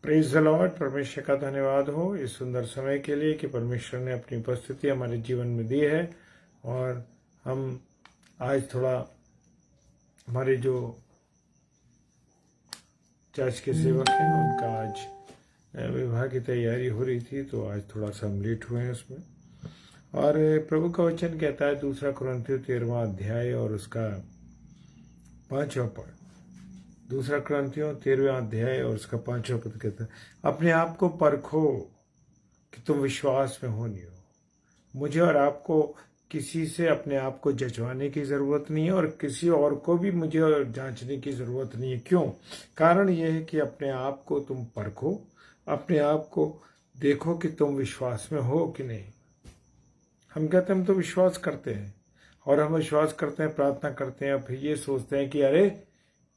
Praise the Lord. परमेश्वर का धन्यवाद हो इस सुंदर समय के लिए कि परमेश्वर ने अपनी उपस्थिति हमारे जीवन में दी है। और हम आज थोड़ा हमारे जो चर्च के सेवक हैं उनका आज विवाह की तैयारी हो रही थी, तो आज थोड़ा सा हम लेट हुए हैं उसमें। और प्रभु का वचन कहता है 2 कुरिन्थियों 13वां अध्याय और उसका 5वां पद। 2 कुरिन्थियों 13वां अध्याय और उसका 5वां पद कहता है, अपने आप को परखो कि तुम विश्वास में हो नहीं हो। मुझे और आपको किसी से अपने आप को जजवाने की जरूरत नहीं है और किसी और को भी मुझे जांचने की जरूरत नहीं है। क्यों? कारण यह है कि अपने आप को तुम परखो, अपने आप को देखो कि तुम विश्वास में हो कि नहीं। हम कहते हैं हम तो विश्वास करते हैं और हम विश्वास करते हैं, प्रार्थना करते हैं, और फिर ये सोचते हैं कि अरे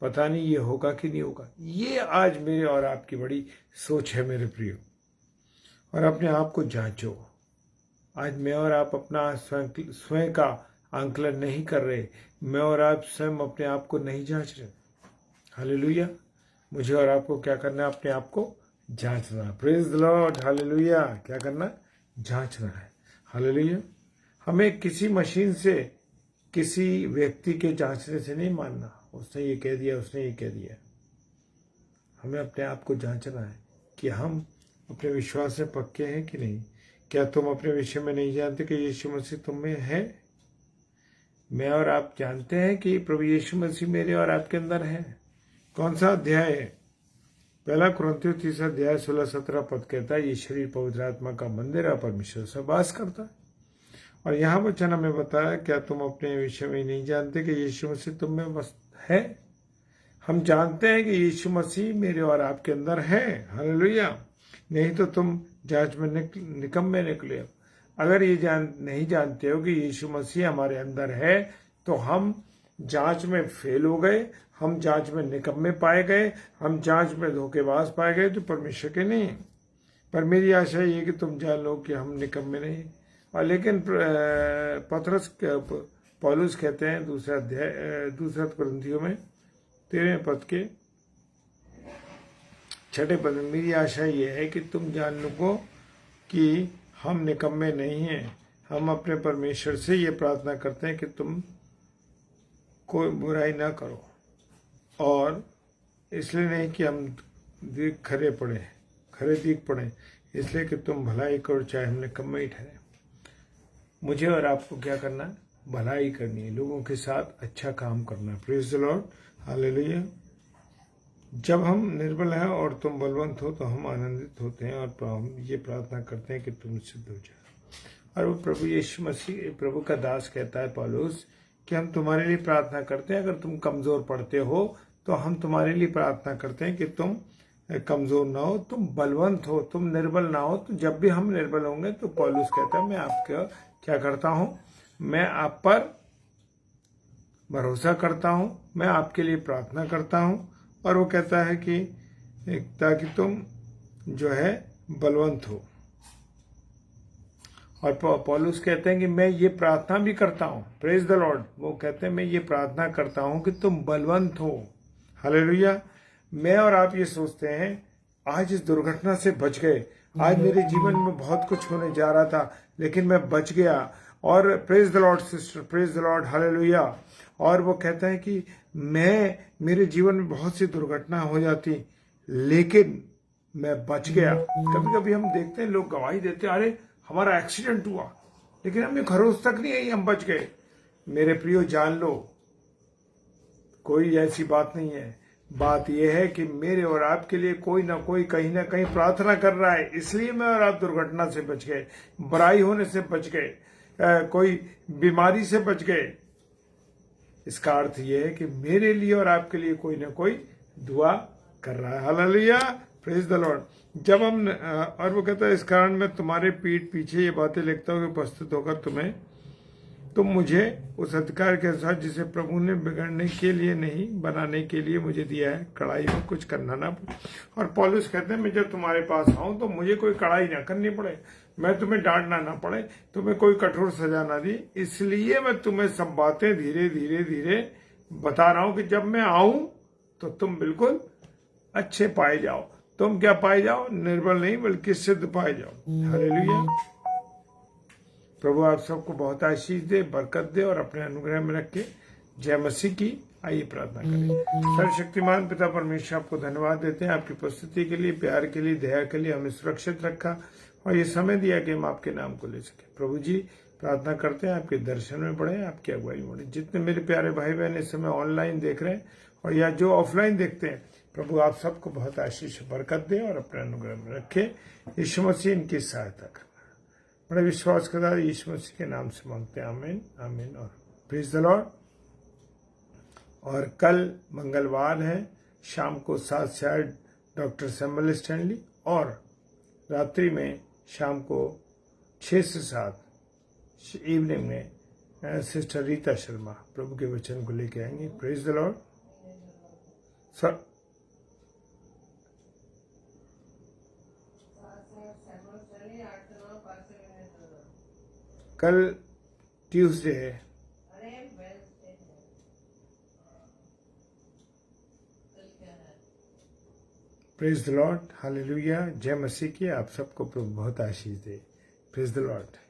पता नहीं ये होगा कि नहीं होगा। ये आज मेरे और आपकी बड़ी सोच है मेरे प्रियो। और अपने आप को जांचो। आज मैं और आप अपना स्वयं का आंकलन नहीं कर रहे, मैं और आप स्वयं अपने आप को नहीं जांच रहे। हालेलुया। मुझे और आपको क्या करना है? अपने आप को जांचना। Praise the Lord. हालेलुया। क्या करना? जांचना है। हालेलुया। हमें किसी मशीन से, किसी व्यक्ति के जांचने से नहीं मानना, उसने ये कह दिया, उसने ये कह दिया। हमें अपने आप को जांचना है कि हम अपने विश्वास में पक्के हैं कि नहीं। क्या तुम अपने विषय में नहीं जानते कि यीशु मसीह तुम में है? मैं और आप जानते हैं कि प्रभु यीशु मसीह मेरे और आपके अंदर है। कौन सा अध्याय है? 1 कुरिन्थियों 3 अध्याय 16-17 पद कहता है, ये शरीर पवित्र आत्मा का मंदिर है, परमेश्वर से वास करता है। और यहाँ वचन हमें बताया, क्या तुम अपने विषय में नहीं जानते कि यीशु मसीह तुम में है? हम जानते हैं कि यीशु मसीह मेरे और आपके अंदर है। हालेलुया। नहीं तो तुम जांच में निकम्मे निकले। अगर ये नहीं जानते हो कि यीशु मसीह हमारे अंदर है, तो हम जांच में फेल हो गए, हम जांच में निकम्मे पाए गए, हम जांच में धोखेबाज पाए गए, तो परमेश्वर के नहीं। पर मेरी आशा ये कि तुम जान लो कि हम निकम्मे नहीं। और लेकिन पौलुस कहते हैं 2 कुरिन्थियों में 13वें पद के 6ठे पद में, मेरी आशा ये है कि तुम जान लो कि हम निकम्मे नहीं हैं। हम अपने परमेश्वर से ये प्रार्थना करते हैं कि तुम कोई बुराई ना करो, और इसलिए नहीं कि हम खरे दिख पड़े, इसलिए कि तुम भलाई करो, चाहे हम निकम्मे ही ठहरे। मुझे और आपको क्या करना है? भलाई करनी है, लोगों के साथ अच्छा काम करना है। Praise the Lord. हालेलुया। जब हम निर्बल हैं और तुम बलवंत हो तो हम आनंदित होते हैं और हम ये प्रार्थना करते हैं कि तुम सिद्ध हो जाए। और वो प्रभु यीशु मसीह, प्रभु का दास कहता है पौलुस, कि हम तुम्हारे लिए प्रार्थना करते हैं। अगर तुम कमजोर पड़ते हो तो हम तुम्हारे लिए प्रार्थना करते हैं कि तुम कमजोर ना हो, तुम बलवंत हो, तुम निर्बल ना हो। तो जब भी हम निर्बल होंगे तो पौलुस कहता है मैं आपका क्या करता हूं? मैं आप पर भरोसा करता हूं, मैं आपके लिए प्रार्थना करता हूं। और वो कहता है कि ताकि तुम जो है बलवंत हो। और पौलुस कहते हैं कि मैं ये प्रार्थना भी करता हूं। Praise the Lord. वो कहते हैं मैं ये प्रार्थना करता हूं कि तुम बलवंत हो। हालेलुया। मैं और आप ये सोचते हैं आज इस दुर्घटना से बच गए, आज मेरे जीवन में बहुत कुछ होने जा रहा था लेकिन मैं बच गया। और praise the Lord sister, praise the Lord. Hallelujah. और वो कहता है कि मेरे जीवन में बहुत सी दुर्घटना हो जाती लेकिन मैं बच गया। कभी कभी हम देखते हैं लोग गवाही देते हैं, अरे हमारा एक्सीडेंट हुआ, लेकिन हमें खरोच तक नहीं आई, हम बच गए। मेरे प्रियो जान लो, कोई ऐसी बात नहीं है। बात यह है कि मेरे और आपके लिए कोई ना कोई कहीं ना कहीं प्रार्थना कर रहा है, इसलिए मैं और आप दुर्घटना से बच गए, बुराई होने से बच गए, कोई बीमारी से बच गए। इसका अर्थ यह है कि मेरे लिए और आपके लिए कोई ना कोई दुआ कर रहा है। हालेलुया। Praise the Lord. जब हम और वो कहता है इस कारण मैं तुम्हारे पीठ पीछे ये बातें लिखता हूँ कि उपस्थित होकर तुम मुझे उस अधिकार के अनुसार जिसे प्रभु ने बिगड़ने के लिए नहीं बनाने के लिए मुझे दिया है, कड़ाई में कुछ करना ना पड़े। और पौलुस कहते हैं मैं जब तुम्हारे पास आऊं तो मुझे कोई कड़ाई ना करनी पड़े, मैं तुम्हें डांटना ना पड़े, तुम्हें कोई कठोर सजा ना दी। इसलिए मैं तुम्हें सब बातें धीरे धीरे धीरे बता रहा हूं कि जब मैं आऊं तो तुम बिल्कुल अच्छे पाए जाओ, तुम क्या पाए जाओ, निर्बल नहीं बल्कि सिद्ध पाए जाओ। हालेलुया। प्रभु आप सबको बहुत आशीष दे, बरकत दे और अपने अनुग्रह में रखे। जय मसीह की। आइए प्रार्थना करें। सर्वशक्तिमान पिता परमेश्वर, आपको धन्यवाद देते हैं आपकी उपस्थिति के लिए, प्यार के लिए, दया के लिए। हमें सुरक्षित रखा और ये समय दिया कि हम आपके नाम को ले सके। प्रभु जी प्रार्थना करते हैं आपके दर्शन में बढ़े, आपकी अगुवाई में बढ़े। जितने मेरे प्यारे भाई बहन इस समय ऑनलाइन देख रहे हैं और या जो ऑफलाइन देखते हैं, प्रभु आप सबको बहुत आशीष बरकत दे और अपने अनुग्रह में रखे। यीशु मसीह इनकी सहायता करना। बड़े विश्वास के साथ यीशु मसीह के नाम से मांगते हैं, आमीन आमीन और प्रेज द लॉर्ड। और कल मंगलवार है, शाम को 7 से 8 डॉक्टर सैमुअल स्टैनली और रात्रि में शाम को 6 से 7 इवनिंग में सिस्टर रीता शर्मा प्रभु के वचन को लेके आएंगे। Praise the Lord. कल ट्यूसडे है। Praise the Lord. हालेलुया। जय मसीह की। आप सबको प्रभु बहुत आशीष दे। Praise the Lord.